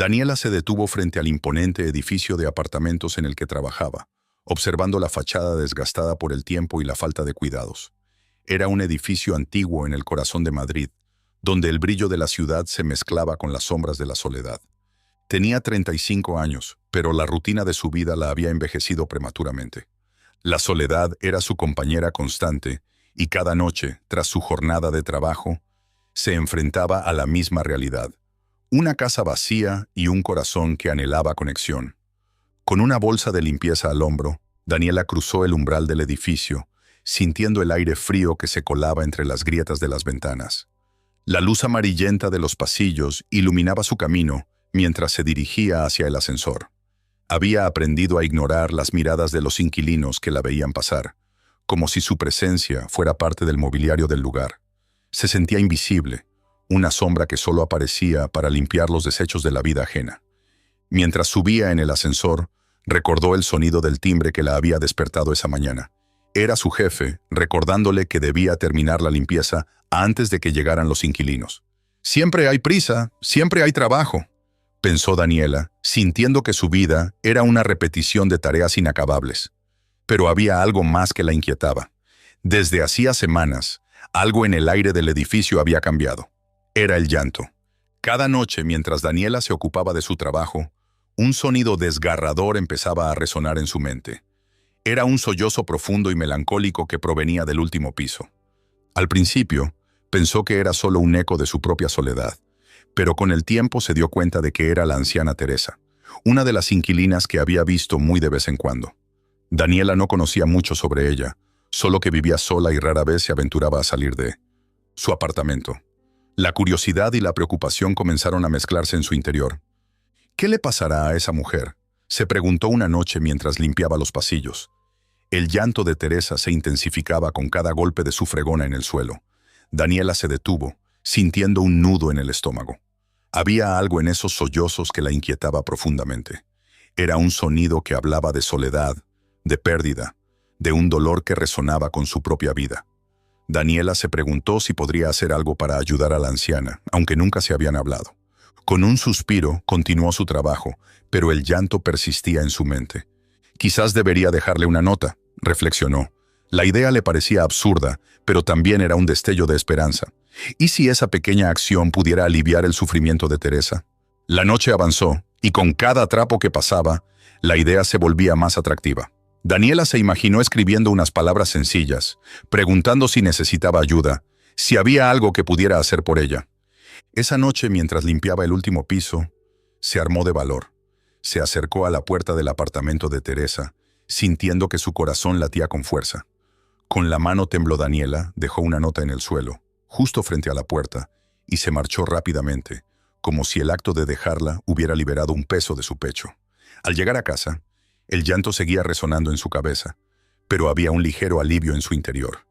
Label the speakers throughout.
Speaker 1: Daniela se detuvo frente al imponente edificio de apartamentos en el que trabajaba, observando la fachada desgastada por el tiempo y la falta de cuidados. Era un edificio antiguo en el corazón de Madrid, donde el brillo de la ciudad se mezclaba con las sombras de la soledad. Tenía 35 años, pero la rutina de su vida la había envejecido prematuramente. La soledad era su compañera constante, y cada noche, tras su jornada de trabajo, se enfrentaba a la misma realidad. Una casa vacía y un corazón que anhelaba conexión. Con una bolsa de limpieza al hombro, Daniela cruzó el umbral del edificio, sintiendo el aire frío que se colaba entre las grietas de las ventanas. La luz amarillenta de los pasillos iluminaba su camino mientras se dirigía hacia el ascensor. Había aprendido a ignorar las miradas de los inquilinos que la veían pasar, como si su presencia fuera parte del mobiliario del lugar. Se sentía invisible, una sombra que solo aparecía para limpiar los desechos de la vida ajena. Mientras subía en el ascensor, recordó el sonido del timbre que la había despertado esa mañana. Era su jefe, recordándole que debía terminar la limpieza antes de que llegaran los inquilinos. «Siempre hay prisa, siempre hay trabajo», pensó Daniela, sintiendo que su vida era una repetición de tareas inacabables. Pero había algo más que la inquietaba. Desde hacía semanas, algo en el aire del edificio había cambiado. Era el llanto. Cada noche, mientras Daniela se ocupaba de su trabajo, un sonido desgarrador empezaba a resonar en su mente. Era un sollozo profundo y melancólico que provenía del último piso. Al principio, pensó que era solo un eco de su propia soledad, pero con el tiempo se dio cuenta de que era la anciana Teresa, una de las inquilinas que había visto muy de vez en cuando. Daniela no conocía mucho sobre ella, solo que vivía sola y rara vez se aventuraba a salir de su apartamento. La curiosidad y la preocupación comenzaron a mezclarse en su interior. ¿Qué le pasará a esa mujer?, se preguntó una noche mientras limpiaba los pasillos. El llanto de Teresa se intensificaba con cada golpe de su fregona en el suelo. Daniela se detuvo, sintiendo un nudo en el estómago. Había algo en esos sollozos que la inquietaba profundamente. Era un sonido que hablaba de soledad, de pérdida, de un dolor que resonaba con su propia vida. Daniela se preguntó si podría hacer algo para ayudar a la anciana, aunque nunca se habían hablado. Con un suspiro, continuó su trabajo, pero el llanto persistía en su mente. Quizás debería dejarle una nota, reflexionó. La idea le parecía absurda, pero también era un destello de esperanza. ¿Y si esa pequeña acción pudiera aliviar el sufrimiento de Teresa? La noche avanzó, y con cada trapo que pasaba, la idea se volvía más atractiva. Daniela se imaginó escribiendo unas palabras sencillas, preguntando si necesitaba ayuda, si había algo que pudiera hacer por ella. Esa noche, mientras limpiaba el último piso, se armó de valor. Se acercó a la puerta del apartamento de Teresa, sintiendo que su corazón latía con fuerza. Con la mano tembló Daniela, dejó una nota en el suelo, justo frente a la puerta, y se marchó rápidamente, como si el acto de dejarla hubiera liberado un peso de su pecho. Al llegar a casa, el llanto seguía resonando en su cabeza, pero había un ligero alivio en su interior.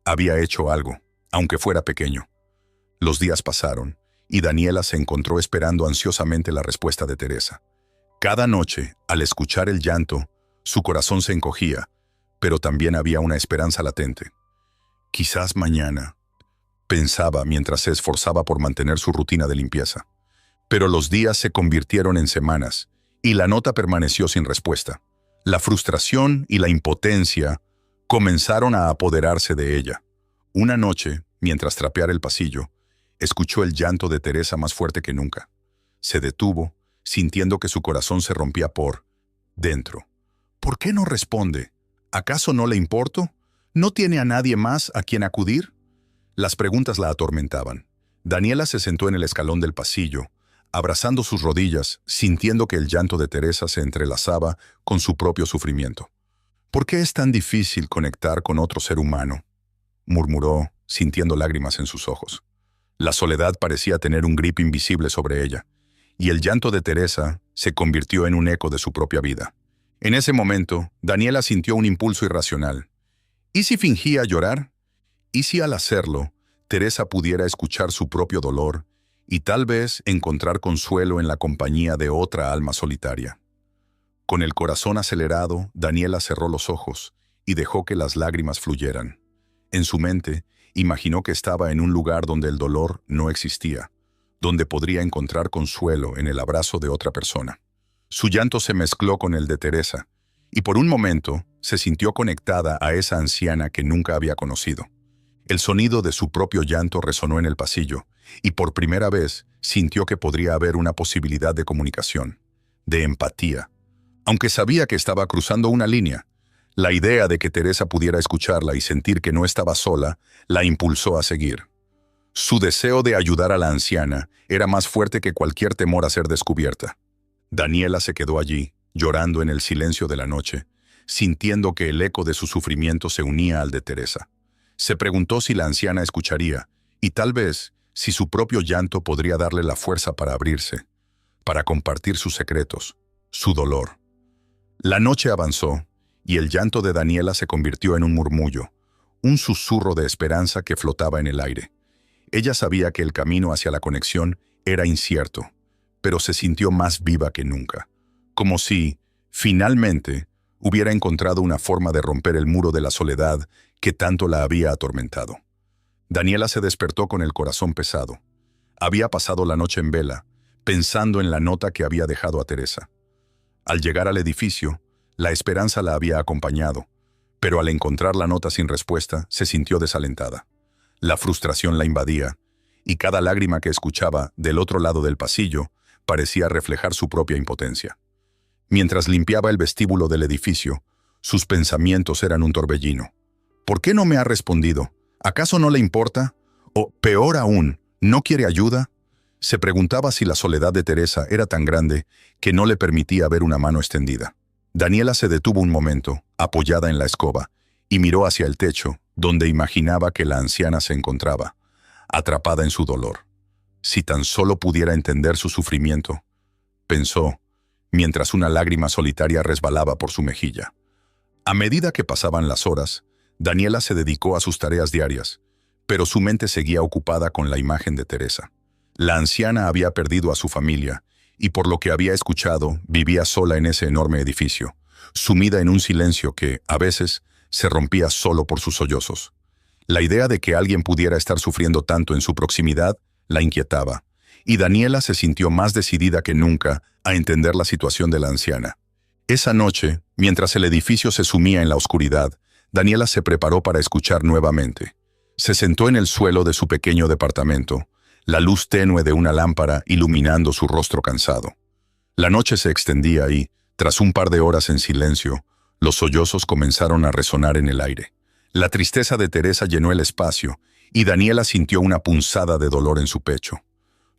Speaker 1: Había hecho algo, aunque fuera pequeño. Los días pasaron, y Daniela se encontró esperando ansiosamente la respuesta de Teresa. Cada noche, al escuchar el llanto, su corazón se encogía, pero también había una esperanza latente. Quizás mañana, pensaba mientras se esforzaba por mantener su rutina de limpieza. Pero los días se convirtieron en semanas, y la nota permaneció sin respuesta. La frustración y la impotencia comenzaron a apoderarse de ella. Una noche, mientras trapeaba el pasillo, escuchó el llanto de Teresa más fuerte que nunca. Se detuvo, sintiendo que su corazón se rompía por dentro. ¿Por qué no responde? ¿Acaso no le importo? ¿No tiene a nadie más a quien acudir? Las preguntas la atormentaban. Daniela se sentó en el escalón del pasillo, abrazando sus rodillas, sintiendo que el llanto de Teresa se entrelazaba con su propio sufrimiento. ¿Por qué es tan difícil conectar con otro ser humano?, murmuró, sintiendo lágrimas en sus ojos. La soledad parecía tener un grip invisible sobre ella, y el llanto de Teresa se convirtió en un eco de su propia vida. En ese momento, Daniela sintió un impulso irracional. ¿Y si fingía llorar? ¿Y si al hacerlo, Teresa pudiera escuchar su propio dolor y tal vez encontrar consuelo en la compañía de otra alma solitaria? Con el corazón acelerado, Daniela cerró los ojos y dejó que las lágrimas fluyeran. En su mente, imaginó que estaba en un lugar donde el dolor no existía, donde podría encontrar consuelo en el abrazo de otra persona. Su llanto se mezcló con el de Teresa, y por un momento se sintió conectada a esa anciana que nunca había conocido. El sonido de su propio llanto resonó en el pasillo, y por primera vez sintió que podría haber una posibilidad de comunicación, de empatía. Aunque sabía que estaba cruzando una línea, la idea de que Teresa pudiera escucharla y sentir que no estaba sola la impulsó a seguir. Su deseo de ayudar a la anciana era más fuerte que cualquier temor a ser descubierta. Daniela se quedó allí, llorando en el silencio de la noche, sintiendo que el eco de su sufrimiento se unía al de Teresa. Se preguntó si la anciana escucharía, y tal vez si su propio llanto podría darle la fuerza para abrirse, para compartir sus secretos, su dolor. La noche avanzó, y el llanto de Daniela se convirtió en un murmullo, un susurro de esperanza que flotaba en el aire. Ella sabía que el camino hacia la conexión era incierto, pero se sintió más viva que nunca, como si, finalmente, hubiera encontrado una forma de romper el muro de la soledad que tanto la había atormentado. Daniela se despertó con el corazón pesado. Había pasado la noche en vela, pensando en la nota que había dejado a Teresa. Al llegar al edificio, la esperanza la había acompañado, pero al encontrar la nota sin respuesta, se sintió desalentada. La frustración la invadía, y cada lágrima que escuchaba del otro lado del pasillo parecía reflejar su propia impotencia. Mientras limpiaba el vestíbulo del edificio, sus pensamientos eran un torbellino. ¿Por qué no me ha respondido? ¿Acaso no le importa? O, peor aún, ¿no quiere ayuda? Se preguntaba si la soledad de Teresa era tan grande que no le permitía ver una mano extendida. Daniela se detuvo un momento, apoyada en la escoba, y miró hacia el techo, donde imaginaba que la anciana se encontraba, atrapada en su dolor. Si tan solo pudiera entender su sufrimiento, pensó, mientras una lágrima solitaria resbalaba por su mejilla. A medida que pasaban las horas, Daniela se dedicó a sus tareas diarias, pero su mente seguía ocupada con la imagen de Teresa. La anciana había perdido a su familia, y por lo que había escuchado, vivía sola en ese enorme edificio, sumida en un silencio que, a veces, se rompía solo por sus sollozos. La idea de que alguien pudiera estar sufriendo tanto en su proximidad la inquietaba, y Daniela se sintió más decidida que nunca a entender la situación de la anciana. Esa noche, mientras el edificio se sumía en la oscuridad, Daniela se preparó para escuchar nuevamente. Se sentó en el suelo de su pequeño departamento, la luz tenue de una lámpara iluminando su rostro cansado. La noche se extendía y, tras un par de horas en silencio, los sollozos comenzaron a resonar en el aire. La tristeza de Teresa llenó el espacio, y Daniela sintió una punzada de dolor en su pecho.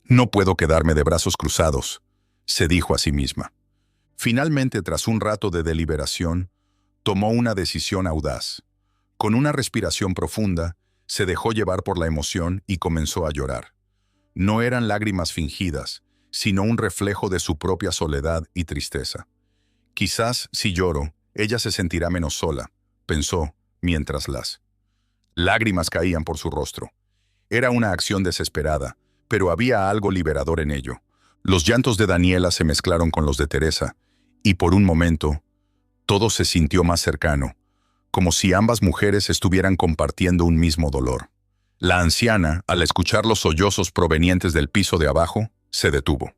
Speaker 1: «No puedo quedarme de brazos cruzados», se dijo a sí misma. Finalmente, tras un rato de deliberación, tomó una decisión audaz. Con una respiración profunda, se dejó llevar por la emoción y comenzó a llorar. No eran lágrimas fingidas, sino un reflejo de su propia soledad y tristeza. Quizás, si lloro, ella se sentirá menos sola, pensó, mientras las lágrimas caían por su rostro. Era una acción desesperada, pero había algo liberador en ello. Los llantos de Daniela se mezclaron con los de Teresa, y por un momento, todo se sintió más cercano, como si ambas mujeres estuvieran compartiendo un mismo dolor. La anciana, al escuchar los sollozos provenientes del piso de abajo, se detuvo.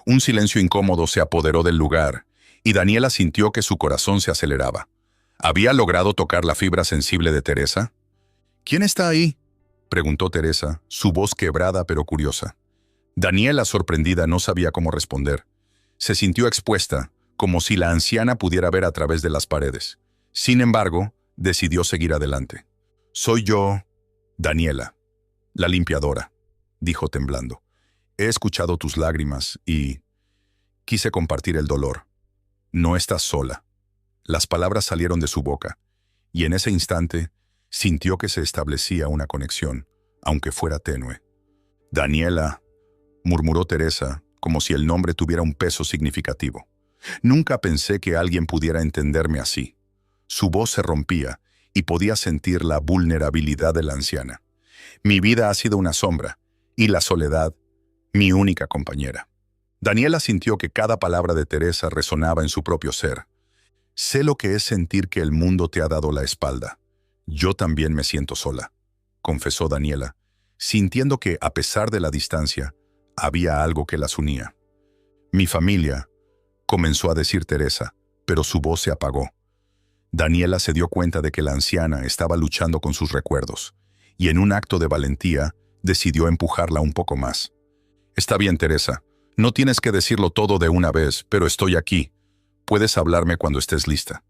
Speaker 1: Un silencio incómodo se apoderó del lugar, y Daniela sintió que su corazón se aceleraba. ¿Había logrado tocar la fibra sensible de Teresa? «¿Quién está ahí?», preguntó Teresa, su voz quebrada pero curiosa. Daniela, sorprendida, no sabía cómo responder. Se sintió expuesta, como si la anciana pudiera ver a través de las paredes. Sin embargo, decidió seguir adelante. «Soy yo, Daniela, la limpiadora», dijo temblando. «He escuchado tus lágrimas y quise compartir el dolor. No estás sola». Las palabras salieron de su boca, y en ese instante sintió que se establecía una conexión, aunque fuera tenue. «Daniela», murmuró Teresa, como si el nombre tuviera un peso significativo. «Nunca pensé que alguien pudiera entenderme así». Su voz se rompía, y podía sentir la vulnerabilidad de la anciana. «Mi vida ha sido una sombra, y la soledad, mi única compañera». Daniela sintió que cada palabra de Teresa resonaba en su propio ser. «Sé lo que es sentir que el mundo te ha dado la espalda. Yo también me siento sola», confesó Daniela, sintiendo que, a pesar de la distancia, había algo que las unía. Mi familia, comenzó a decir Teresa, pero su voz se apagó. Daniela se dio cuenta de que la anciana estaba luchando con sus recuerdos, y en un acto de valentía, decidió empujarla un poco más. Está bien, Teresa, no tienes que decirlo todo de una vez, pero estoy aquí. Puedes hablarme cuando estés lista,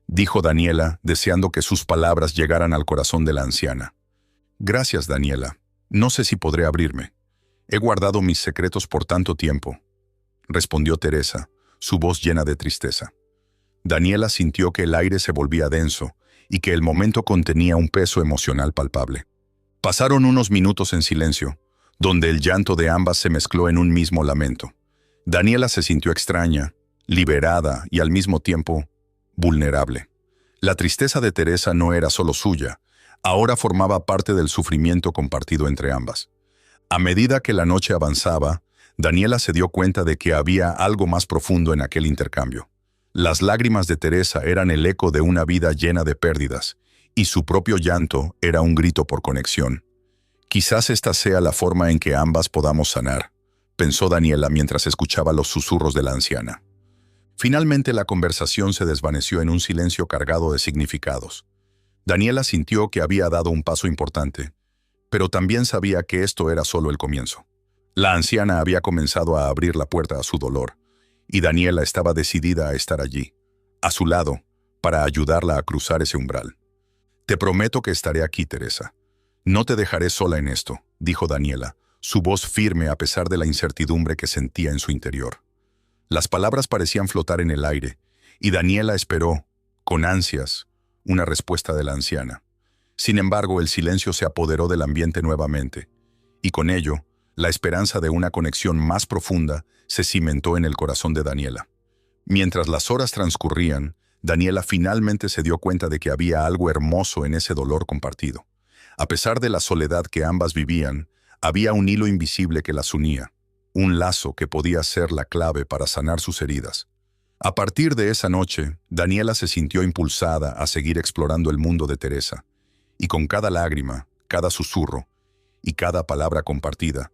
Speaker 1: dijo Daniela, deseando que sus palabras llegaran al corazón de la anciana. Gracias, Daniela. No sé si podré abrirme. He guardado mis secretos por tanto tiempo, respondió Teresa, su voz llena de tristeza. Daniela sintió que el aire se volvía denso y que el momento contenía un peso emocional palpable. Pasaron unos minutos en silencio, donde el llanto de ambas se mezcló en un mismo lamento. Daniela se sintió extraña, liberada y al mismo tiempo vulnerable. La tristeza de Teresa no era solo suya, ahora formaba parte del sufrimiento compartido entre ambas. A medida que la noche avanzaba, Daniela se dio cuenta de que había algo más profundo en aquel intercambio. Las lágrimas de Teresa eran el eco de una vida llena de pérdidas, y su propio llanto era un grito por conexión. Quizás esta sea la forma en que ambas podamos sanar, pensó Daniela mientras escuchaba los susurros de la anciana. Finalmente la conversación se desvaneció en un silencio cargado de significados. Daniela sintió que había dado un paso importante, pero también sabía que esto era solo el comienzo. La anciana había comenzado a abrir la puerta a su dolor, y Daniela estaba decidida a estar allí, a su lado, para ayudarla a cruzar ese umbral. Te prometo que estaré aquí, Teresa. No te dejaré sola en esto, dijo Daniela, su voz firme a pesar de la incertidumbre que sentía en su interior. Las palabras parecían flotar en el aire, y Daniela esperó, con ansias, una respuesta de la anciana. Sin embargo, el silencio se apoderó del ambiente nuevamente, y con ello, la esperanza de una conexión más profunda se cimentó en el corazón de Daniela. Mientras las horas transcurrían, Daniela finalmente se dio cuenta de que había algo hermoso en ese dolor compartido. A pesar de la soledad que ambas vivían, había un hilo invisible que las unía, un lazo que podía ser la clave para sanar sus heridas. A partir de esa noche, Daniela se sintió impulsada a seguir explorando el mundo de Teresa, y con cada lágrima, cada susurro y cada palabra compartida,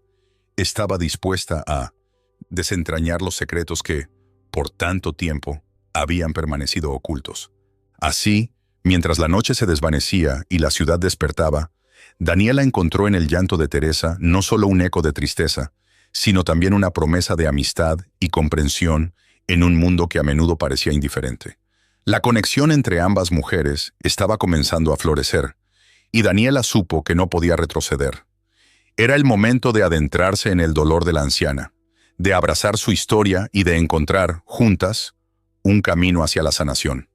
Speaker 1: estaba dispuesta a desentrañar los secretos que, por tanto tiempo, habían permanecido ocultos. Así, mientras la noche se desvanecía y la ciudad despertaba, Daniela encontró en el llanto de Teresa no solo un eco de tristeza, sino también una promesa de amistad y comprensión en un mundo que a menudo parecía indiferente. La conexión entre ambas mujeres estaba comenzando a florecer, y Daniela supo que no podía retroceder. Era el momento de adentrarse en el dolor de la anciana, de abrazar su historia y de encontrar, juntas, un camino hacia la sanación.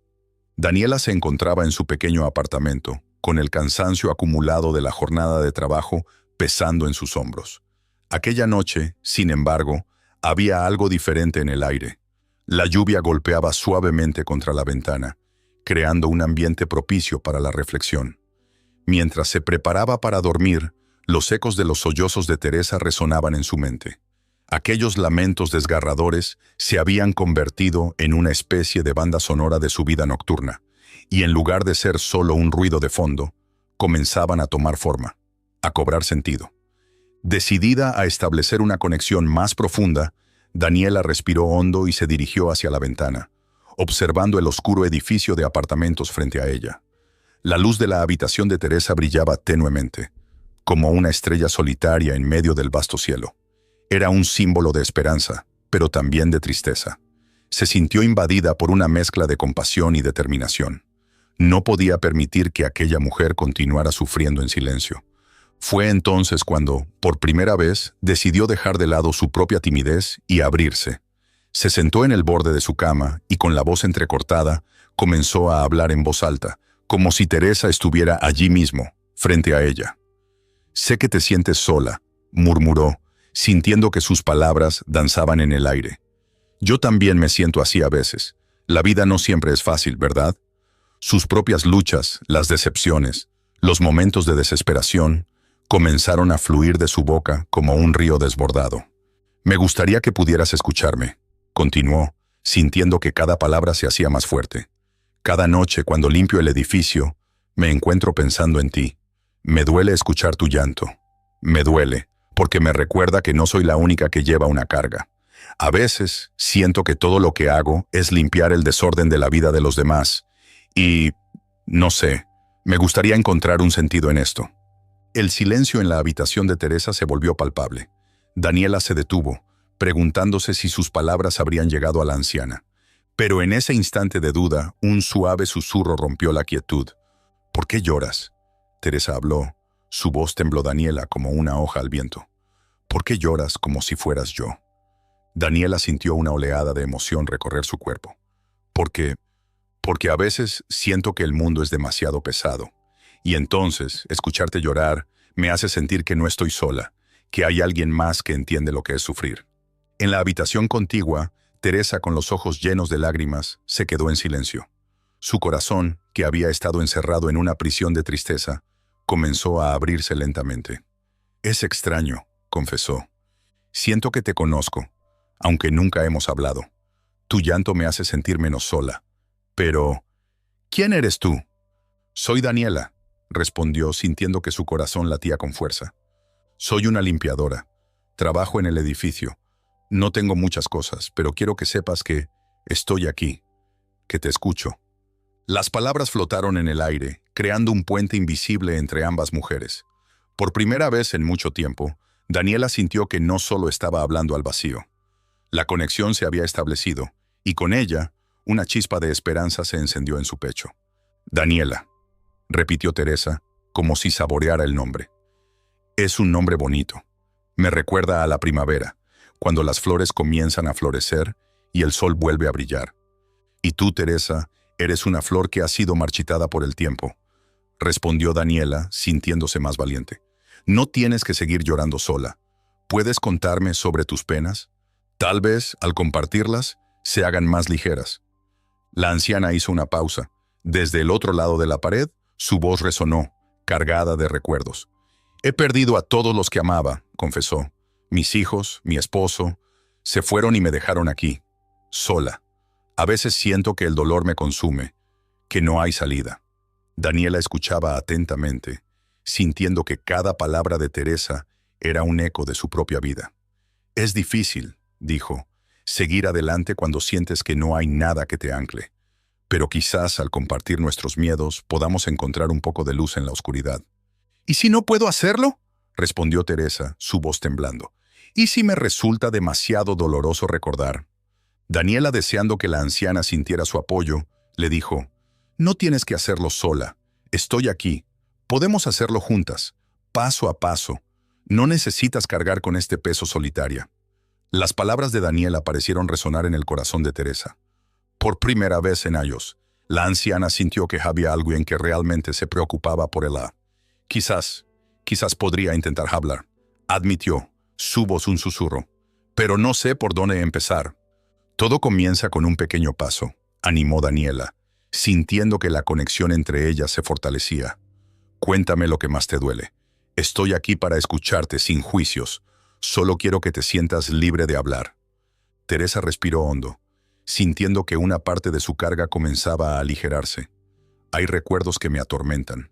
Speaker 1: Daniela se encontraba en su pequeño apartamento, con el cansancio acumulado de la jornada de trabajo pesando en sus hombros. Aquella noche, sin embargo, había algo diferente en el aire. La lluvia golpeaba suavemente contra la ventana, creando un ambiente propicio para la reflexión. Mientras se preparaba para dormir, los ecos de los sollozos de Teresa resonaban en su mente. Aquellos lamentos desgarradores se habían convertido en una especie de banda sonora de su vida nocturna, y en lugar de ser solo un ruido de fondo, comenzaban a tomar forma, a cobrar sentido. Decidida a establecer una conexión más profunda, Daniela respiró hondo y se dirigió hacia la ventana, observando el oscuro edificio de apartamentos frente a ella. La luz de la habitación de Teresa brillaba tenuemente, como una estrella solitaria en medio del vasto cielo. Era un símbolo de esperanza, pero también de tristeza. Se sintió invadida por una mezcla de compasión y determinación. No podía permitir que aquella mujer continuara sufriendo en silencio. Fue entonces cuando, por primera vez, decidió dejar de lado su propia timidez y abrirse. Se sentó en el borde de su cama y con la voz entrecortada, comenzó a hablar en voz alta, como si Teresa estuviera allí mismo, frente a ella. «Sé que te sientes sola», murmuró, sintiendo que sus palabras danzaban en el aire. «Yo también me siento así a veces. La vida no siempre es fácil, ¿verdad?» Sus propias luchas, las decepciones, los momentos de desesperación, comenzaron a fluir de su boca como un río desbordado. «Me gustaría que pudieras escucharme», continuó, sintiendo que cada palabra se hacía más fuerte. «Cada noche, cuando limpio el edificio, me encuentro pensando en ti. Me duele escuchar tu llanto. Me duele, porque me recuerda que no soy la única que lleva una carga. A veces siento que todo lo que hago es limpiar el desorden de la vida de los demás. Y, no sé, me gustaría encontrar un sentido en esto. El silencio en la habitación de Teresa se volvió palpable. Daniela se detuvo, preguntándose si sus palabras habrían llegado a la anciana. Pero en ese instante de duda, un suave susurro rompió la quietud. ¿Por qué lloras? Teresa habló. Su voz tembló Daniela como una hoja al viento. ¿Por qué lloras como si fueras yo? Daniela sintió una oleada de emoción recorrer su cuerpo. Porque a veces siento que el mundo es demasiado pesado. Y entonces, escucharte llorar me hace sentir que no estoy sola, que hay alguien más que entiende lo que es sufrir. En la habitación contigua, Teresa, con los ojos llenos de lágrimas, se quedó en silencio. Su corazón, que había estado encerrado en una prisión de tristeza, comenzó a abrirse lentamente. «Es extraño», confesó. «Siento que te conozco, aunque nunca hemos hablado. Tu llanto me hace sentir menos sola. Pero, ¿quién eres tú?» «Soy Daniela», respondió, sintiendo que su corazón latía con fuerza. «Soy una limpiadora. Trabajo en el edificio. No tengo muchas cosas, pero quiero que sepas que estoy aquí, que te escucho». Las palabras flotaron en el aire, creando un puente invisible entre ambas mujeres. Por primera vez en mucho tiempo, Daniela sintió que no solo estaba hablando al vacío. La conexión se había establecido, y con ella, una chispa de esperanza se encendió en su pecho. «Daniela», repitió Teresa, como si saboreara el nombre. «Es un nombre bonito. Me recuerda a la primavera, cuando las flores comienzan a florecer y el sol vuelve a brillar. Y tú, Teresa, eres una flor que ha sido marchitada por el tiempo», respondió Daniela, sintiéndose más valiente. «No tienes que seguir llorando sola. ¿Puedes contarme sobre tus penas? Tal vez, al compartirlas, se hagan más ligeras». La anciana hizo una pausa. Desde el otro lado de la pared, su voz resonó, cargada de recuerdos. «He perdido a todos los que amaba», confesó. «Mis hijos, mi esposo, se fueron y me dejaron aquí, sola. A veces siento que el dolor me consume, que no hay salida». Daniela escuchaba atentamente, sintiendo que cada palabra de Teresa era un eco de su propia vida. «Es difícil», dijo, «seguir adelante cuando sientes que no hay nada que te ancle. Pero quizás al compartir nuestros miedos podamos encontrar un poco de luz en la oscuridad». «¿Y si no puedo hacerlo?», respondió Teresa, su voz temblando. «¿Y si me resulta demasiado doloroso recordar?». Daniela, deseando que la anciana sintiera su apoyo, le dijo: «No tienes que hacerlo sola. Estoy aquí. Podemos hacerlo juntas, paso a paso. No necesitas cargar con este peso solitaria». Las palabras de Daniela parecieron resonar en el corazón de Teresa. Por primera vez en años, la anciana sintió que había alguien que realmente se preocupaba por ella. Quizás podría intentar hablar», admitió, su voz un susurro. «Pero no sé por dónde empezar». «Todo comienza con un pequeño paso», animó Daniela, sintiendo que la conexión entre ellas se fortalecía. «Cuéntame lo que más te duele. Estoy aquí para escucharte sin juicios. Solo quiero que te sientas libre de hablar». Teresa respiró hondo, sintiendo que una parte de su carga comenzaba a aligerarse. «Hay recuerdos que me atormentan,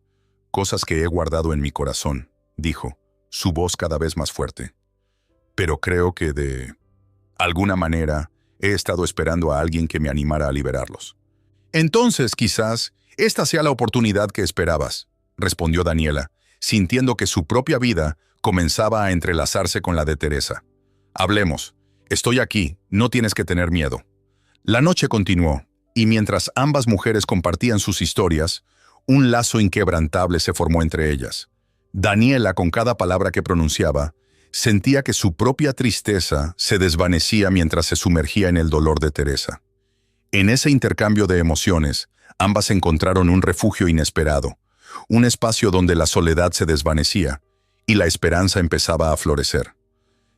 Speaker 1: cosas que he guardado en mi corazón», dijo, su voz cada vez más fuerte. «Pero creo que de alguna manera he estado esperando a alguien que me animara a liberarlos». «Entonces, quizás, esta sea la oportunidad que esperabas», respondió Daniela, sintiendo que su propia vida comenzaba a entrelazarse con la de Teresa. «Hablemos. Estoy aquí, no tienes que tener miedo». La noche continuó, y mientras ambas mujeres compartían sus historias, un lazo inquebrantable se formó entre ellas. Daniela, con cada palabra que pronunciaba, sentía que su propia tristeza se desvanecía mientras se sumergía en el dolor de Teresa. En ese intercambio de emociones, ambas encontraron un refugio inesperado, un espacio donde la soledad se desvanecía y la esperanza empezaba a florecer.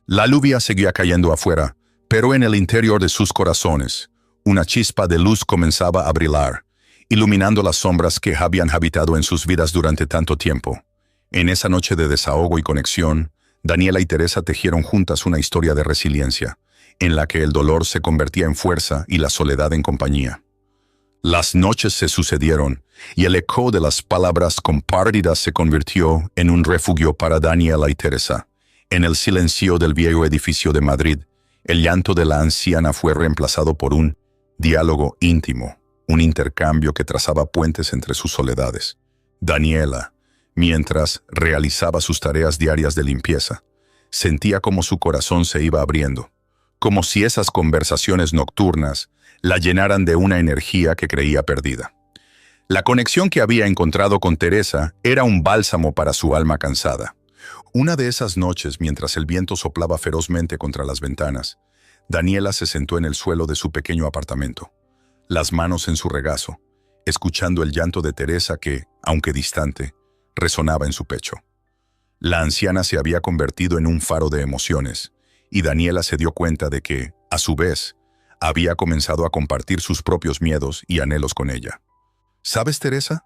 Speaker 1: La lluvia seguía cayendo afuera, pero en el interior de sus corazones, una chispa de luz comenzaba a brillar, iluminando las sombras que habían habitado en sus vidas durante tanto tiempo. En esa noche de desahogo y conexión, Daniela y Teresa tejieron juntas una historia de resiliencia, en la que el dolor se convertía en fuerza y la soledad en compañía. Las noches se sucedieron, y el eco de las palabras compartidas se convirtió en un refugio para Daniela y Teresa, En el silencio del viejo edificio de Madrid, el llanto de la anciana fue reemplazado por un diálogo íntimo, un intercambio que trazaba puentes entre sus soledades. Daniela, mientras realizaba sus tareas diarias de limpieza, sentía como su corazón se iba abriendo, como si esas conversaciones nocturnas la llenaran de una energía que creía perdida. La conexión que había encontrado con Teresa era un bálsamo para su alma cansada. Una de esas noches, mientras el viento soplaba ferozmente contra las ventanas, Daniela se sentó en el suelo de su pequeño apartamento, las manos en su regazo, escuchando el llanto de Teresa que, aunque distante, resonaba en su pecho. La anciana se había convertido en un faro de emociones, y Daniela se dio cuenta de que, a su vez, había comenzado a compartir sus propios miedos y anhelos con ella. ¿Sabes, Teresa?,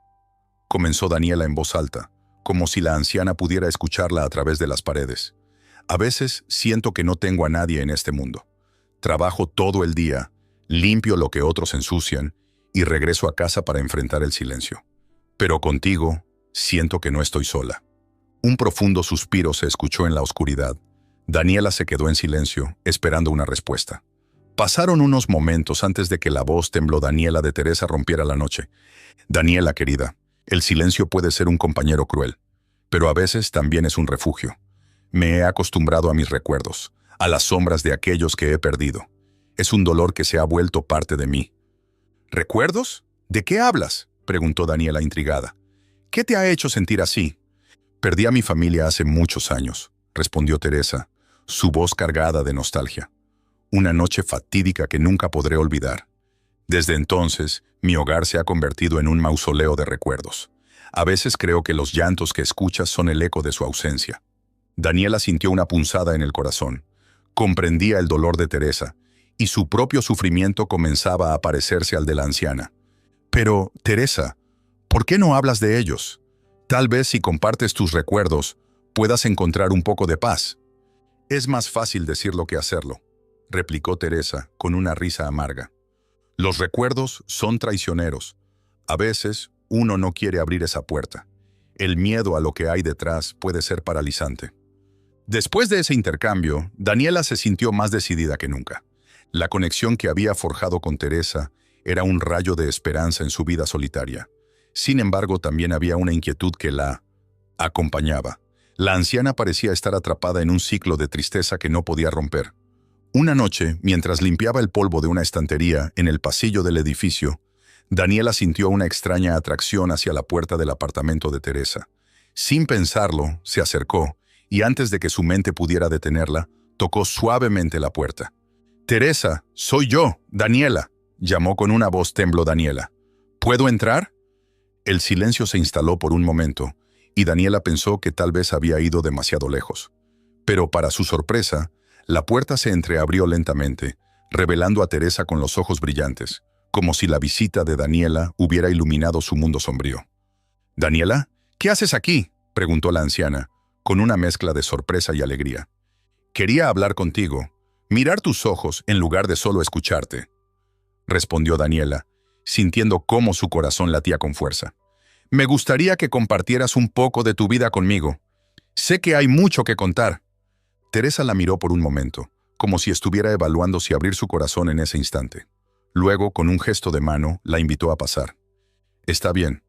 Speaker 1: comenzó Daniela en voz alta, como si la anciana pudiera escucharla a través de las paredes. A veces siento que no tengo a nadie en este mundo. Trabajo todo el día, limpio lo que otros ensucian y regreso a casa para enfrentar el silencio. Pero contigo, siento que no estoy sola. Un profundo suspiro se escuchó en la oscuridad. Daniela se quedó en silencio, esperando una respuesta. Pasaron unos momentos antes de que la voz tembló Daniela de Teresa rompiera la noche. Daniela, querida, el silencio puede ser un compañero cruel, pero a veces también es un refugio. Me he acostumbrado a mis recuerdos, a las sombras de aquellos que he perdido. Es un dolor que se ha vuelto parte de mí. ¿Recuerdos? ¿De qué hablas?, preguntó Daniela intrigada. ¿Qué te ha hecho sentir así? Perdí a mi familia hace muchos años, respondió Teresa, su voz cargada de nostalgia. Una noche fatídica que nunca podré olvidar. Desde entonces, mi hogar se ha convertido en un mausoleo de recuerdos. A veces creo que los llantos que escuchas son el eco de su ausencia. Daniela sintió una punzada en el corazón. Comprendía el dolor de Teresa, y su propio sufrimiento comenzaba a parecerse al de la anciana. Pero, Teresa, ¿por qué no hablas de ellos? Tal vez si compartes tus recuerdos, puedas encontrar un poco de paz. Es más fácil decirlo que hacerlo, replicó Teresa con una risa amarga. Los recuerdos son traicioneros. A veces, uno no quiere abrir esa puerta. El miedo a lo que hay detrás puede ser paralizante. Después de ese intercambio, Daniela se sintió más decidida que nunca. La conexión que había forjado con Teresa era un rayo de esperanza en su vida solitaria. Sin embargo, también había una inquietud que la acompañaba. La anciana parecía estar atrapada en un ciclo de tristeza que no podía romper. Una noche, mientras limpiaba el polvo de una estantería en el pasillo del edificio, Daniela sintió una extraña atracción hacia la puerta del apartamento de Teresa. Sin pensarlo, se acercó, y antes de que su mente pudiera detenerla, tocó suavemente la puerta. «Teresa, soy yo, Daniela», llamó con una voz tembló Daniela. «¿Puedo entrar?». El silencio se instaló por un momento, y Daniela pensó que tal vez había ido demasiado lejos. Pero para su sorpresa, la puerta se entreabrió lentamente, revelando a Teresa con los ojos brillantes, como si la visita de Daniela hubiera iluminado su mundo sombrío. «¿Daniela? ¿Qué haces aquí?», preguntó la anciana, con una mezcla de sorpresa y alegría. «Quería hablar contigo, mirar tus ojos en lugar de solo escucharte», respondió Daniela, sintiendo cómo su corazón latía con fuerza. «Me gustaría que compartieras un poco de tu vida conmigo. Sé que hay mucho que contar». Teresa la miró por un momento, como si estuviera evaluando si abrir su corazón en ese instante. Luego, con un gesto de mano, la invitó a pasar. «Está bien,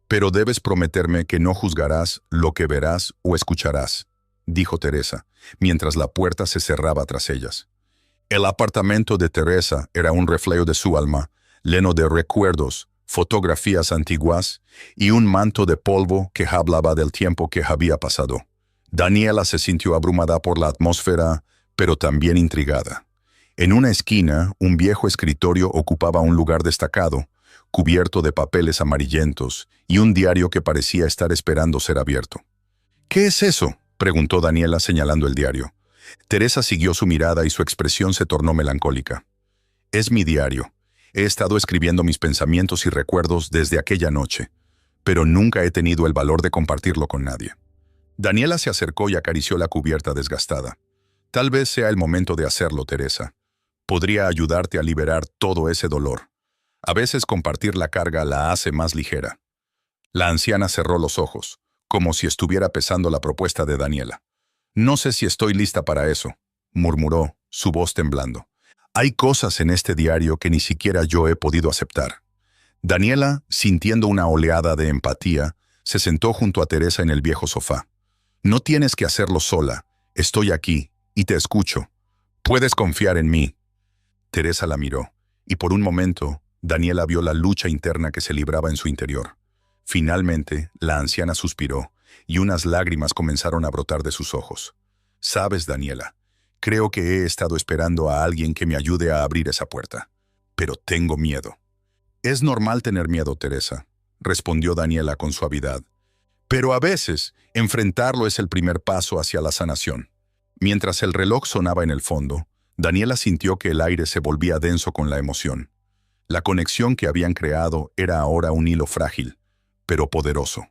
Speaker 1: pero debes prometerme que no juzgarás lo que verás o escucharás», dijo Teresa, mientras la puerta se cerraba tras ellas. El apartamento de Teresa era un reflejo de su alma, lleno de recuerdos, fotografías antiguas y un manto de polvo que hablaba del tiempo que había pasado. Daniela se sintió abrumada por la atmósfera, pero también intrigada. En una esquina, un viejo escritorio ocupaba un lugar destacado, cubierto de papeles amarillentos y un diario que parecía estar esperando ser abierto. «¿Qué es eso?», preguntó Daniela señalando el diario. Teresa siguió su mirada y su expresión se tornó melancólica. «Es mi diario. He estado escribiendo mis pensamientos y recuerdos desde aquella noche, pero nunca he tenido el valor de compartirlo con nadie». Daniela se acercó y acarició la cubierta desgastada. «Tal vez sea el momento de hacerlo, Teresa. Podría ayudarte a liberar todo ese dolor. A veces compartir la carga la hace más ligera». La anciana cerró los ojos, como si estuviera pesando la propuesta de Daniela. No sé si estoy lista para eso, murmuró, su voz temblando. Hay cosas en este diario que ni siquiera yo he podido aceptar. Daniela, sintiendo una oleada de empatía, se sentó junto a Teresa en el viejo sofá. No tienes que hacerlo sola. Estoy aquí, y te escucho. Puedes confiar en mí. Teresa la miró, y por un momento, Daniela vio la lucha interna que se libraba en su interior. Finalmente, la anciana suspiró, y unas lágrimas comenzaron a brotar de sus ojos. Sabes, Daniela, creo que he estado esperando a alguien que me ayude a abrir esa puerta. Pero tengo miedo. Es normal tener miedo, Teresa, respondió Daniela con suavidad. Pero a veces, enfrentarlo es el primer paso hacia la sanación. Mientras el reloj sonaba en el fondo, Daniela sintió que el aire se volvía denso con la emoción. La conexión que habían creado era ahora un hilo frágil, pero poderoso.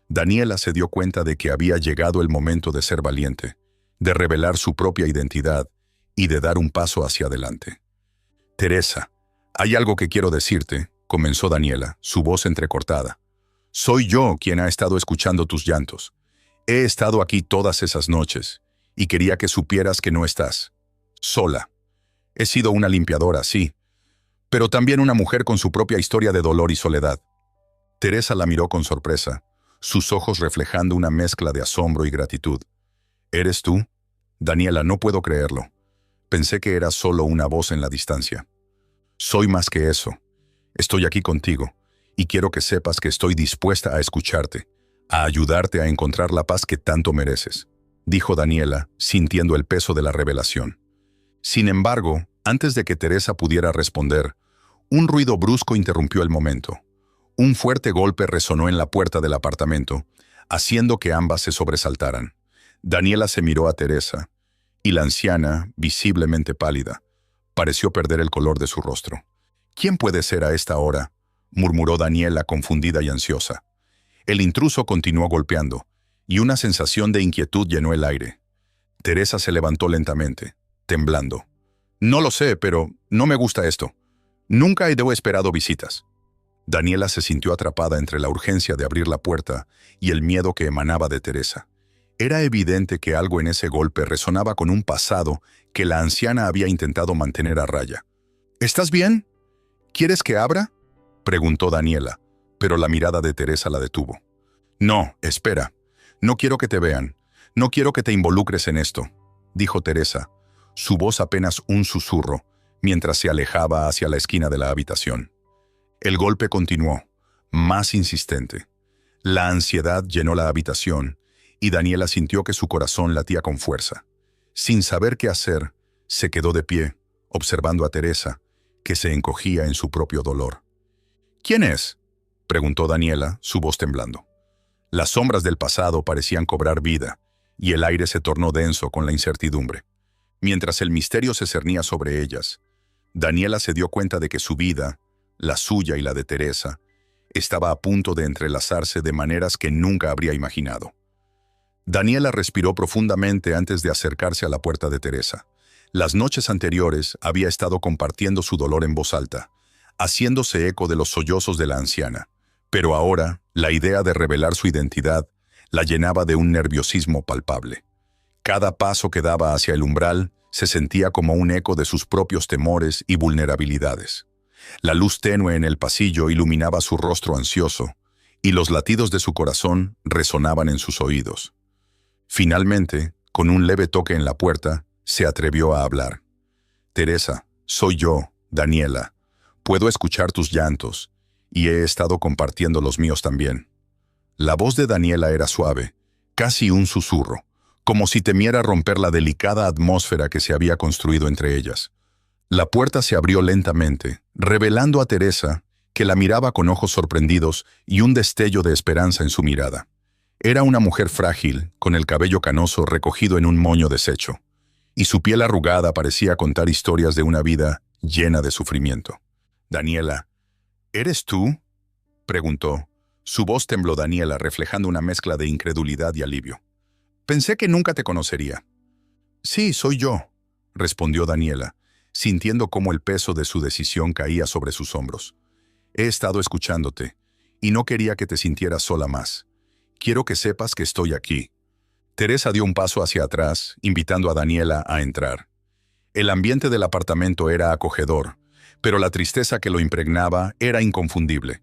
Speaker 1: Daniela se dio cuenta de que había llegado el momento de ser valiente, de revelar su propia identidad y de dar un paso hacia adelante. Teresa, hay algo que quiero decirte, comenzó Daniela, su voz entrecortada. Soy yo quien ha estado escuchando tus llantos. He estado aquí todas esas noches, y quería que supieras que no estás sola. He sido una limpiadora, sí, pero también una mujer con su propia historia de dolor y soledad. Teresa la miró con sorpresa, sus ojos reflejando una mezcla de asombro y gratitud. ¿Eres tú? Daniela, no puedo creerlo. Pensé que eras solo una voz en la distancia. Soy más que eso. Estoy aquí contigo, y quiero que sepas que estoy dispuesta a escucharte, a ayudarte a encontrar la paz que tanto mereces, dijo Daniela, sintiendo el peso de la revelación. Sin embargo, antes de que Teresa pudiera responder, un ruido brusco interrumpió el momento. Un fuerte golpe resonó en la puerta del apartamento, haciendo que ambas se sobresaltaran. Daniela se miró a Teresa, y la anciana, visiblemente pálida, pareció perder el color de su rostro. ¿Quién puede ser a esta hora?, murmuró Daniela confundida y ansiosa. El intruso continuó golpeando, y una sensación de inquietud llenó el aire. Teresa se levantó lentamente, temblando. No lo sé, pero no me gusta esto. Nunca he esperado visitas. Daniela se sintió atrapada entre la urgencia de abrir la puerta y el miedo que emanaba de Teresa. Era evidente que algo en ese golpe resonaba con un pasado que la anciana había intentado mantener a raya. ¿Estás bien? ¿Quieres que abra?, preguntó Daniela, pero la mirada de Teresa la detuvo. No, espera. No quiero que te vean. No quiero que te involucres en esto, dijo Teresa, su voz apenas un susurro, mientras se alejaba hacia la esquina de la habitación. El golpe continuó, más insistente. La ansiedad llenó la habitación, y Daniela sintió que su corazón latía con fuerza. Sin saber qué hacer, se quedó de pie, observando a Teresa, que se encogía en su propio dolor. ¿Quién es?, preguntó Daniela, su voz temblando. Las sombras del pasado parecían cobrar vida, y el aire se tornó denso con la incertidumbre. Mientras el misterio se cernía sobre ellas, Daniela se dio cuenta de que su vida, la suya y la de Teresa, estaba a punto de entrelazarse de maneras que nunca habría imaginado. Daniela respiró profundamente antes de acercarse a la puerta de Teresa. Las noches anteriores había estado compartiendo su dolor en voz alta, haciéndose eco de los sollozos de la anciana, pero ahora la idea de revelar su identidad la llenaba de un nerviosismo palpable. Cada paso que daba hacia el umbral se sentía como un eco de sus propios temores y vulnerabilidades. La luz tenue en el pasillo iluminaba su rostro ansioso, y los latidos de su corazón resonaban en sus oídos. Finalmente, con un leve toque en la puerta, se atrevió a hablar. «Teresa, soy yo, Daniela. Puedo escuchar tus llantos, y he estado compartiendo los míos también». La voz de Daniela era suave, casi un susurro, como si temiera romper la delicada atmósfera que se había construido entre ellas. La puerta se abrió lentamente, revelando a Teresa, que la miraba con ojos sorprendidos y un destello de esperanza en su mirada. Era una mujer frágil, con el cabello canoso recogido en un moño deshecho, y su piel arrugada parecía contar historias de una vida llena de sufrimiento. «Daniela, ¿eres tú?», preguntó. Su voz tembló. Daniela, reflejando una mezcla de incredulidad y alivio. «Pensé que nunca te conocería». «Sí, soy yo», respondió Daniela, sintiendo cómo el peso de su decisión caía sobre sus hombros. «He estado escuchándote, y no quería que te sintieras sola más. Quiero que sepas que estoy aquí». Teresa dio un paso hacia atrás, invitando a Daniela a entrar. El ambiente del apartamento era acogedor, pero la tristeza que lo impregnaba era inconfundible.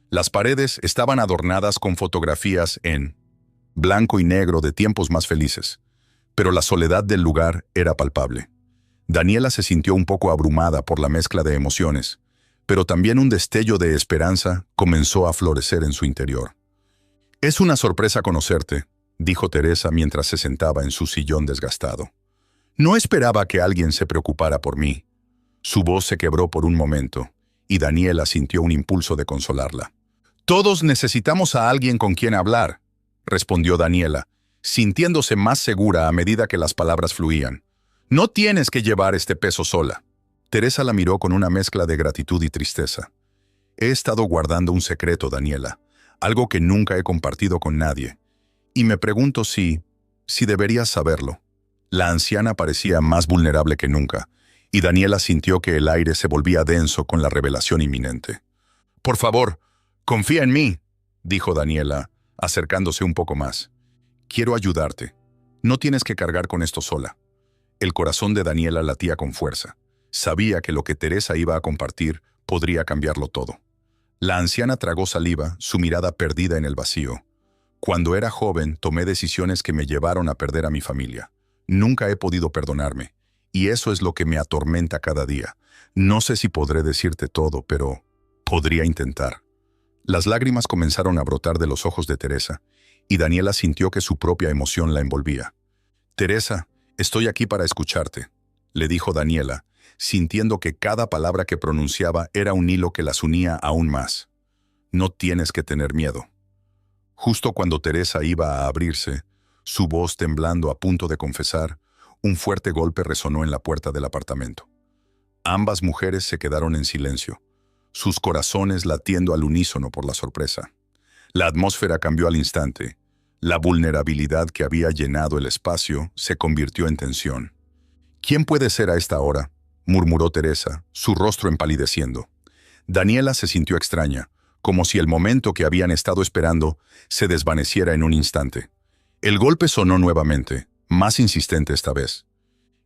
Speaker 1: Las paredes estaban adornadas con fotografías en blanco y negro de tiempos más felices, pero la soledad del lugar era palpable. Daniela se sintió un poco abrumada por la mezcla de emociones, pero también un destello de esperanza comenzó a florecer en su interior. «Es una sorpresa conocerte», dijo Teresa mientras se sentaba en su sillón desgastado. «No esperaba que alguien se preocupara por mí». Su voz se quebró por un momento, y Daniela sintió un impulso de consolarla. «Todos necesitamos a alguien con quien hablar», respondió Daniela, sintiéndose más segura a medida que las palabras fluían. «No tienes que llevar este peso sola». Teresa la miró con una mezcla de gratitud y tristeza. «He estado guardando un secreto, Daniela, algo que nunca he compartido con nadie. Y me pregunto si deberías saberlo». La anciana parecía más vulnerable que nunca, y Daniela sintió que el aire se volvía denso con la revelación inminente. «Por favor, confía en mí», dijo Daniela, acercándose un poco más. «Quiero ayudarte. No tienes que cargar con esto sola». El corazón de Daniela latía con fuerza. Sabía que lo que Teresa iba a compartir podría cambiarlo todo. La anciana tragó saliva, su mirada perdida en el vacío. «Cuando era joven, tomé decisiones que me llevaron a perder a mi familia. Nunca he podido perdonarme, y eso es lo que me atormenta cada día. No sé si podré decirte todo, pero podría intentar». Las lágrimas comenzaron a brotar de los ojos de Teresa, y Daniela sintió que su propia emoción la envolvía. «Teresa, estoy aquí para escucharte», le dijo Daniela, sintiendo que cada palabra que pronunciaba era un hilo que las unía aún más. «No tienes que tener miedo». Justo cuando Teresa iba a abrirse, su voz temblando a punto de confesar, un fuerte golpe resonó en la puerta del apartamento. Ambas mujeres se quedaron en silencio, sus corazones latiendo al unísono por la sorpresa. La atmósfera cambió al instante. La vulnerabilidad que había llenado el espacio se convirtió en tensión. «¿Quién puede ser a esta hora?», murmuró Teresa, su rostro empalideciendo. Daniela se sintió extraña, como si el momento que habían estado esperando se desvaneciera en un instante. El golpe sonó nuevamente, más insistente esta vez.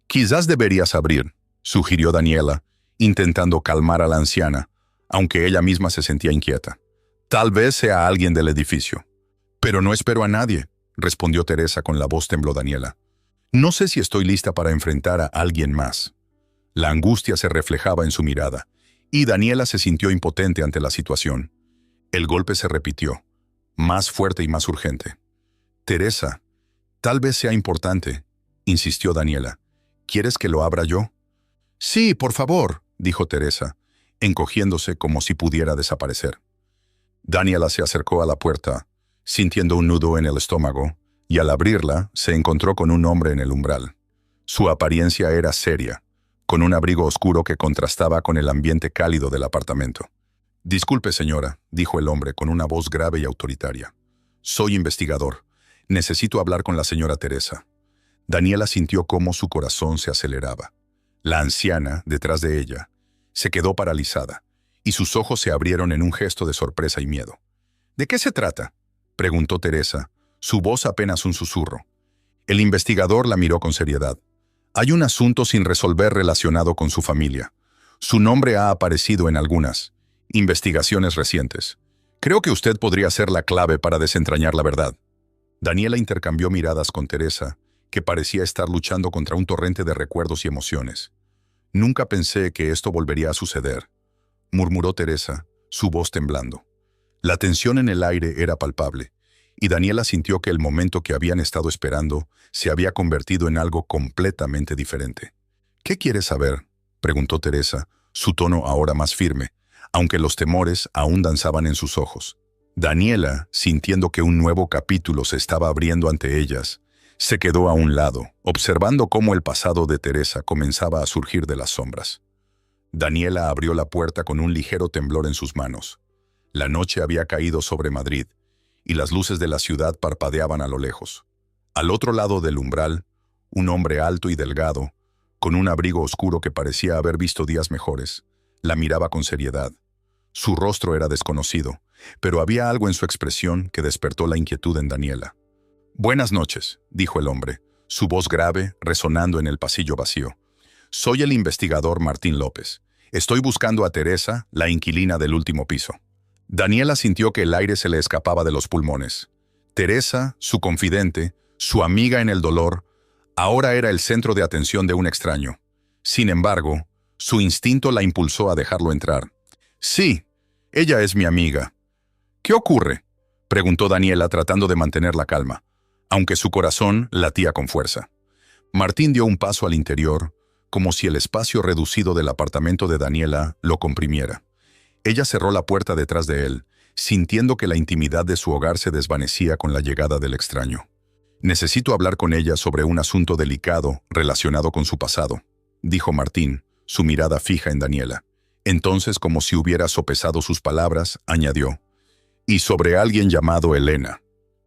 Speaker 1: «Quizás deberías abrir», sugirió Daniela, intentando calmar a la anciana, aunque ella misma se sentía inquieta. «Tal vez sea alguien del edificio». «Pero no espero a nadie», respondió Teresa con la voz tembló Daniela. «No sé si estoy lista para enfrentar a alguien más». La angustia se reflejaba en su mirada, y Daniela se sintió impotente ante la situación. El golpe se repitió, más fuerte y más urgente. «Teresa, tal vez sea importante», insistió Daniela. «¿Quieres que lo abra yo?» «Sí, por favor», dijo Teresa, encogiéndose como si pudiera desaparecer. Daniela se acercó a la puerta, sintiendo un nudo en el estómago, y al abrirla se encontró con un hombre en el umbral. Su apariencia era seria, con un abrigo oscuro que contrastaba con el ambiente cálido del apartamento. «Disculpe, señora», dijo el hombre con una voz grave y autoritaria. «Soy investigador. Necesito hablar con la señora Teresa». Daniela sintió cómo su corazón se aceleraba. La anciana, detrás de ella, se quedó paralizada, y sus ojos se abrieron en un gesto de sorpresa y miedo. «¿De qué se trata?», preguntó Teresa, su voz apenas un susurro. El investigador la miró con seriedad. «Hay un asunto sin resolver relacionado con su familia. Su nombre ha aparecido en algunas investigaciones recientes. Creo que usted podría ser la clave para desentrañar la verdad». Daniela intercambió miradas con Teresa, que parecía estar luchando contra un torrente de recuerdos y emociones. «Nunca pensé que esto volvería a suceder», murmuró Teresa, su voz temblando. La tensión en el aire era palpable, y Daniela sintió que el momento que habían estado esperando se había convertido en algo completamente diferente. «¿Qué quieres saber?», preguntó Teresa, su tono ahora más firme, aunque los temores aún danzaban en sus ojos. Daniela, sintiendo que un nuevo capítulo se estaba abriendo ante ellas, se quedó a un lado, observando cómo el pasado de Teresa comenzaba a surgir de las sombras. Daniela abrió la puerta con un ligero temblor en sus manos. La noche había caído sobre Madrid, y las luces de la ciudad parpadeaban a lo lejos. Al otro lado del umbral, un hombre alto y delgado, con un abrigo oscuro que parecía haber visto días mejores, la miraba con seriedad. Su rostro era desconocido, pero había algo en su expresión que despertó la inquietud en Daniela. Buenas noches, dijo el hombre, su voz grave resonando en el pasillo vacío. Soy el investigador Martín López. Estoy buscando a Teresa, la inquilina del último piso. Daniela sintió que el aire se le escapaba de los pulmones. Teresa, su confidente, su amiga en el dolor, ahora era el centro de atención de un extraño. Sin embargo, su instinto la impulsó a dejarlo entrar. Sí, ella es mi amiga. ¿Qué ocurre?, preguntó Daniela tratando de mantener la calma, aunque su corazón latía con fuerza. Martín dio un paso al interior, como si el espacio reducido del apartamento de Daniela lo comprimiera. Ella cerró la puerta detrás de él, sintiendo que la intimidad de su hogar se desvanecía con la llegada del extraño. Necesito hablar con ella sobre un asunto delicado relacionado con su pasado, dijo Martín, su mirada fija en Daniela. Entonces, como si hubiera sopesado sus palabras, añadió, y sobre alguien llamado Elena.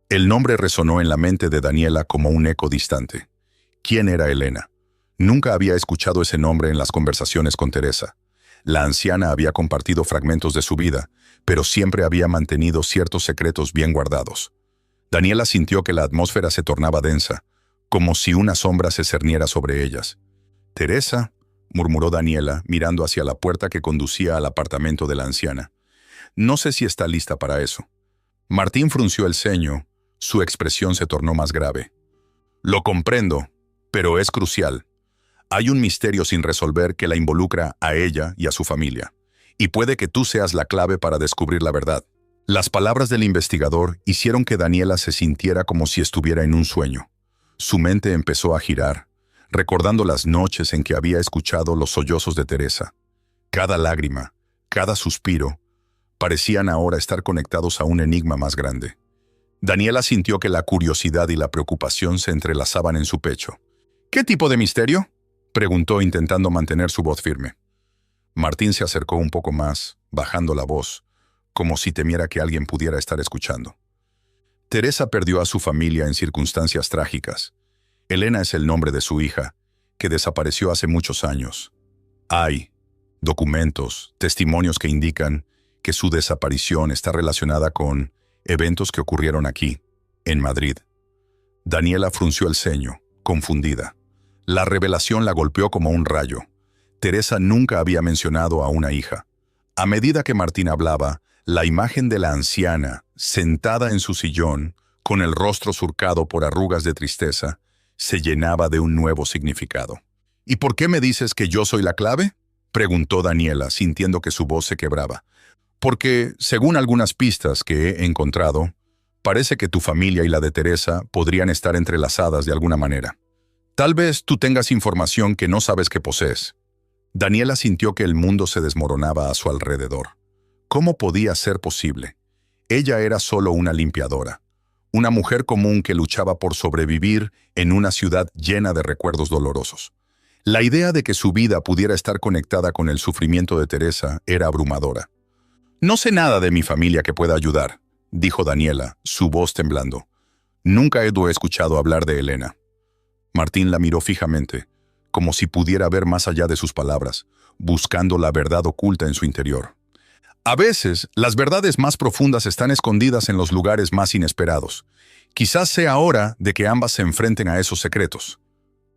Speaker 1: El nombre resonó en la mente de Daniela como un eco distante. ¿Quién era Elena? Nunca había escuchado ese nombre en las conversaciones con Teresa. La anciana había compartido fragmentos de su vida, pero siempre había mantenido ciertos secretos bien guardados. Daniela sintió que la atmósfera se tornaba densa, como si una sombra se cerniera sobre ellas. «Teresa», murmuró Daniela, mirando hacia la puerta que conducía al apartamento de la anciana. «No sé si está lista para eso». Martín frunció el ceño, su expresión se tornó más grave. «Lo comprendo, pero es crucial. Hay un misterio sin resolver que la involucra a ella y a su familia, y puede que tú seas la clave para descubrir la verdad». Las palabras del investigador hicieron que Daniela se sintiera como si estuviera en un sueño. Su mente empezó a girar, recordando las noches en que había escuchado los sollozos de Teresa. Cada lágrima, cada suspiro, parecían ahora estar conectados a un enigma más grande. Daniela sintió que la curiosidad y la preocupación se entrelazaban en su pecho. «¿Qué tipo de misterio?», preguntó intentando mantener su voz firme. Martín se acercó un poco más, bajando la voz, como si temiera que alguien pudiera estar escuchando. Teresa perdió a su familia en circunstancias trágicas. Elena es el nombre de su hija, que desapareció hace muchos años. Hay documentos, testimonios que indican que su desaparición está relacionada con eventos que ocurrieron aquí, en Madrid. Daniela frunció el ceño, confundida. La revelación la golpeó como un rayo. Teresa nunca había mencionado a una hija. A medida que Martín hablaba, la imagen de la anciana, sentada en su sillón, con el rostro surcado por arrugas de tristeza, se llenaba de un nuevo significado. «¿Y por qué me dices que yo soy la clave?», preguntó Daniela, sintiendo que su voz se quebraba. «Porque, según algunas pistas que he encontrado, parece que tu familia y la de Teresa podrían estar entrelazadas de alguna manera. Tal vez tú tengas información que no sabes que posees». Daniela sintió que el mundo se desmoronaba a su alrededor. ¿Cómo podía ser posible? Ella era solo una limpiadora, una mujer común que luchaba por sobrevivir en una ciudad llena de recuerdos dolorosos. La idea de que su vida pudiera estar conectada con el sufrimiento de Teresa era abrumadora. «No sé nada de mi familia que pueda ayudar», dijo Daniela, su voz temblando. «Nunca he escuchado hablar de Elena». Martín la miró fijamente, como si pudiera ver más allá de sus palabras, buscando la verdad oculta en su interior. «A veces, las verdades más profundas están escondidas en los lugares más inesperados. Quizás sea hora de que ambas se enfrenten a esos secretos».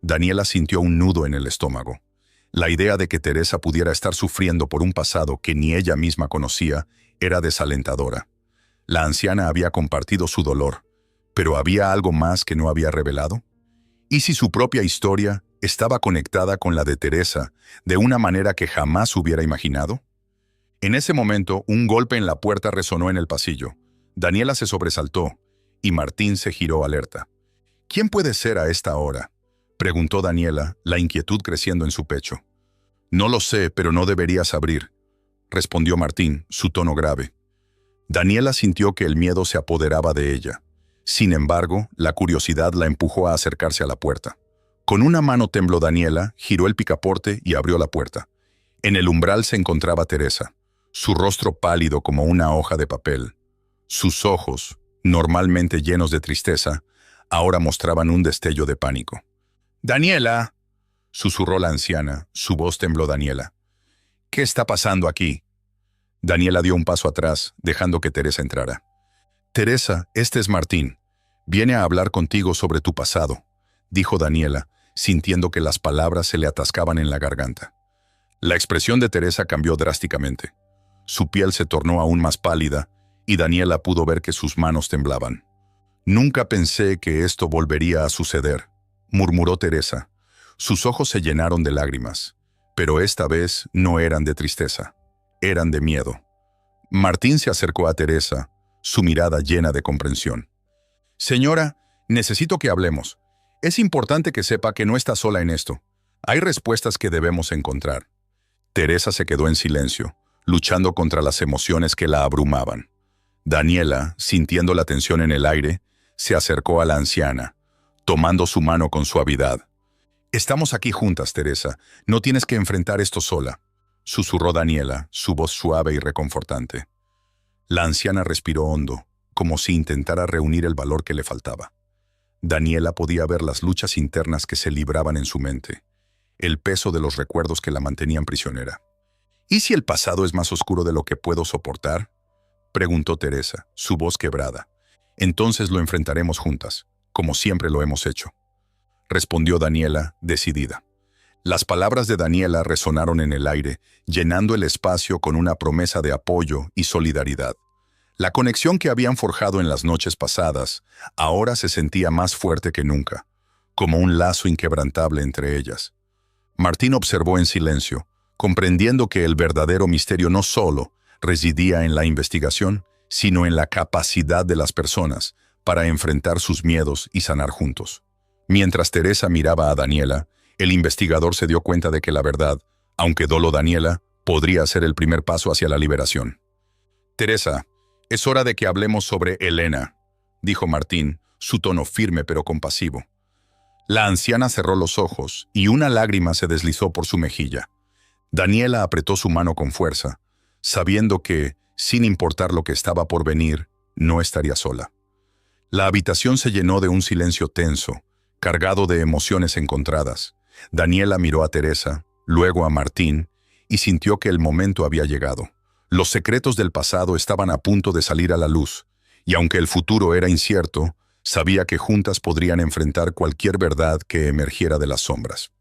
Speaker 1: Daniela sintió un nudo en el estómago. La idea de que Teresa pudiera estar sufriendo por un pasado que ni ella misma conocía era desalentadora. La anciana había compartido su dolor, pero ¿había algo más que no había revelado? ¿Y si su propia historia estaba conectada con la de Teresa de una manera que jamás hubiera imaginado? En ese momento, un golpe en la puerta resonó en el pasillo. Daniela se sobresaltó, y Martín se giró alerta. «¿Quién puede ser a esta hora?», preguntó Daniela, la inquietud creciendo en su pecho. «No lo sé, pero no deberías abrir», respondió Martín, su tono grave. Daniela sintió que el miedo se apoderaba de ella. Sin embargo, la curiosidad la empujó a acercarse a la puerta. Con una mano tembló Daniela, giró el picaporte y abrió la puerta. En el umbral se encontraba Teresa, su rostro pálido como una hoja de papel. Sus ojos, normalmente llenos de tristeza, ahora mostraban un destello de pánico. «Daniela», susurró la anciana, su voz tembló. «Daniela, ¿qué está pasando aquí?». Daniela dio un paso atrás, dejando que Teresa entrara. «Teresa, este es Martín. Viene a hablar contigo sobre tu pasado, dijo Daniela, sintiendo que las palabras se le atascaban en la garganta. La expresión de Teresa cambió drásticamente. Su piel se tornó aún más pálida y Daniela pudo ver que sus manos temblaban. «Nunca pensé que esto volvería a suceder», murmuró Teresa. Sus ojos se llenaron de lágrimas, pero esta vez no eran de tristeza, eran de miedo. Martín se acercó a Teresa, su mirada llena de comprensión. «Señora, necesito que hablemos. Es importante que sepa que no está sola en esto. Hay respuestas que debemos encontrar». Teresa se quedó en silencio, luchando contra las emociones que la abrumaban. Daniela, sintiendo la tensión en el aire, se acercó a la anciana, tomando su mano con suavidad. «Estamos aquí juntas, Teresa. No tienes que enfrentar esto sola», susurró Daniela, su voz suave y reconfortante. La anciana respiró hondo, como si intentara reunir el valor que le faltaba. Daniela podía ver las luchas internas que se libraban en su mente, el peso de los recuerdos que la mantenían prisionera. «¿Y si el pasado es más oscuro de lo que puedo soportar?», preguntó Teresa, su voz quebrada. «Entonces lo enfrentaremos juntas, como siempre lo hemos hecho», respondió Daniela, decidida. Las palabras de Daniela resonaron en el aire, llenando el espacio con una promesa de apoyo y solidaridad. La conexión que habían forjado en las noches pasadas ahora se sentía más fuerte que nunca, como un lazo inquebrantable entre ellas. Martín observó en silencio, comprendiendo que el verdadero misterio no solo residía en la investigación, sino en la capacidad de las personas para enfrentar sus miedos y sanar juntos. Mientras Teresa miraba a Daniela, el investigador se dio cuenta de que la verdad, aunque dolo Daniela, podría ser el primer paso hacia la liberación. «Teresa, es hora de que hablemos sobre Elena», dijo Martín, su tono firme pero compasivo. La anciana cerró los ojos y una lágrima se deslizó por su mejilla. Daniela apretó su mano con fuerza, sabiendo que, sin importar lo que estaba por venir, no estaría sola. La habitación se llenó de un silencio tenso, cargado de emociones encontradas. Daniela miró a Teresa, luego a Martín, y sintió que el momento había llegado. Los secretos del pasado estaban a punto de salir a la luz, y aunque el futuro era incierto, sabía que juntas podrían enfrentar cualquier verdad que emergiera de las sombras.